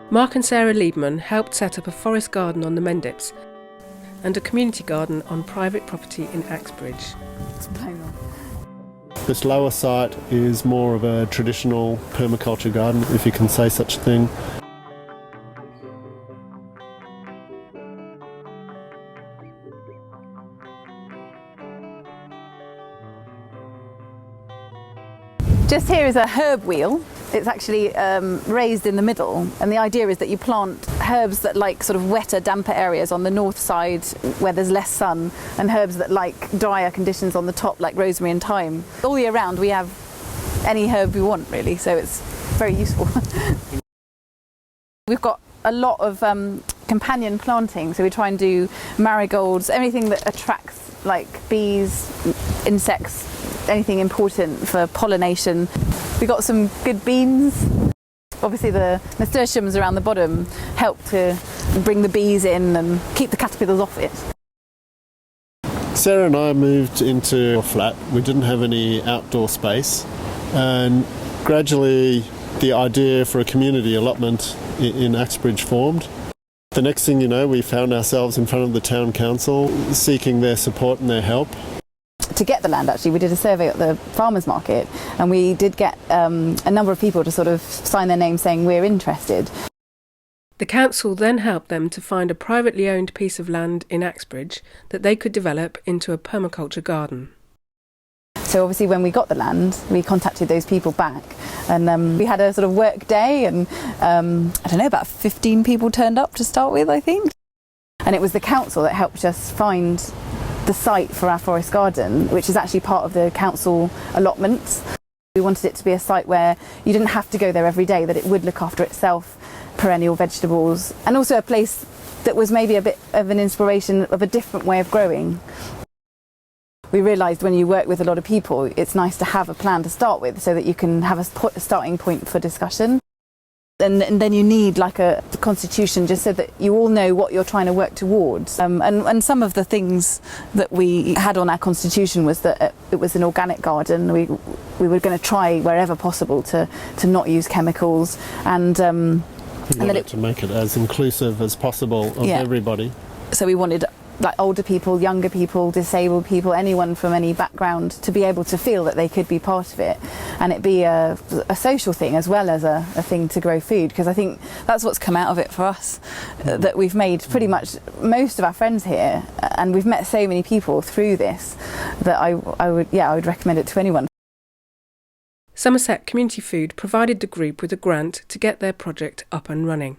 Mark and Sarah Liebman helped set up a forest garden on the Mendips and a community garden on private property in Axbridge. This lower site is more of a traditional permaculture garden, if you can say such a thing. Just here is a herb wheel. It's actually raised in the middle, and the idea is that you plant herbs that like sort of wetter, damper areas on the north side where there's less sun, and herbs that like drier conditions on the top, like rosemary and thyme. All year round we have any herb we want, really, so it's very useful. We've got a lot of companion planting, so we try and do marigolds, anything that attracts like bees, insects, anything important for pollination. We got some good beans. Obviously the nasturtiums around the bottom help to bring the bees in and keep the caterpillars off it. Sarah and I moved into a flat. We didn't have any outdoor space, and gradually the idea for a community allotment in Axbridge formed. The next thing you know, we found ourselves in front of the town council seeking their support and their help. To get the land, actually, we did a survey at the farmers market, and we did get a number of people to sort of sign their name saying we're interested. The council then helped them to find a privately owned piece of land in Axbridge that they could develop into a permaculture garden. So obviously when we got the land, we contacted those people back, and we had a sort of work day, and I don't know, about 15 people turned up to start with, I think. And it was the council that helped us find the site for our forest garden, which is actually part of the council allotments. We wanted it to be a site where you didn't have to go there every day, that it would look after itself, perennial vegetables, and also a place that was maybe a bit of an inspiration of a different way of growing. We realised when you work with a lot of people, it's nice to have a plan to start with so that you can have a starting point for discussion. And then you need like a constitution just so that you all know what you're trying to work towards. And some of the things that we had on our constitution was that it was an organic garden. We were going to try wherever possible to not use chemicals, and wanted to make it as inclusive as possible of everybody. So we wanted like older people, younger people, disabled people, anyone from any background to be able to feel that they could be part of it, and it be a social thing as well as a thing to grow food, because I think that's what's come out of it for us, that we've made pretty much most of our friends here, and we've met so many people through this that I would recommend it to anyone. Somerset Community Food provided the group with a grant to get their project up and running.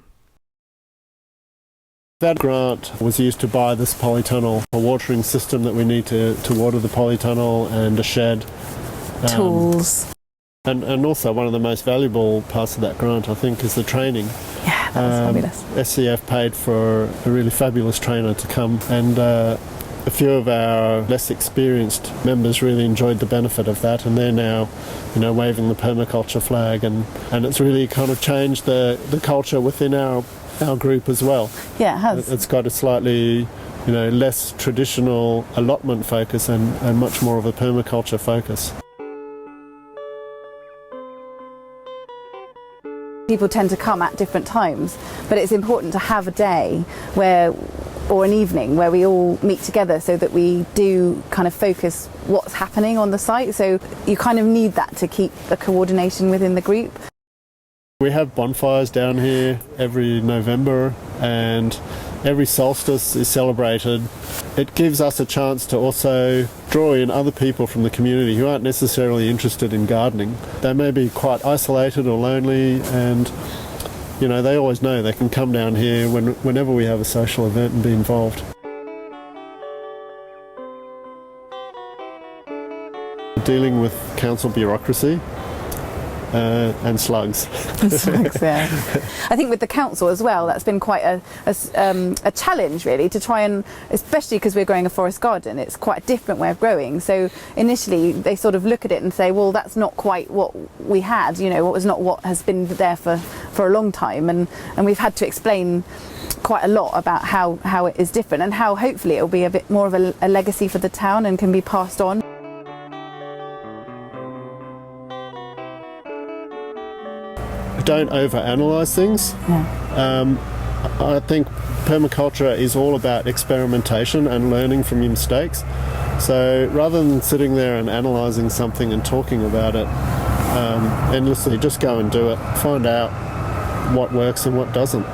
That grant was used to buy this polytunnel, a watering system that we need to water the polytunnel, and a shed. Tools. And also one of the most valuable parts of that grant, I think, is the training. Yeah, that was fabulous. SCF paid for a really fabulous trainer to come, and a few of our less experienced members really enjoyed the benefit of that, and they're now, waving the permaculture flag, and it's really kind of changed the culture within our group as well. Yeah, it has. It's got a slightly, less traditional allotment focus and much more of a permaculture focus. People tend to come at different times, but it's important to have a day or an evening where we all meet together so that we do kind of focus what's happening on the site. So you kind of need that to keep the coordination within the group. We have bonfires down here every November, and every solstice is celebrated. It gives us a chance to also draw in other people from the community who aren't necessarily interested in gardening. They may be quite isolated or lonely, and they always know they can come down here whenever we have a social event and be involved. Dealing with council bureaucracy and slugs. Slugs, yeah. I think with the council as well, that's been quite a challenge really, to try and, especially because we're growing a forest garden, it's quite a different way of growing. So initially they sort of look at it and say, well, that's not quite what we had, what was not what has been there for a long time, and we've had to explain quite a lot about how it is different, and how hopefully it will be a bit more of a legacy for the town and can be passed on. don't overanalyze things. I think permaculture is all about experimentation and learning from your mistakes. So rather than sitting there and analysing something and talking about it endlessly, just go and do it. Find out what works and what doesn't.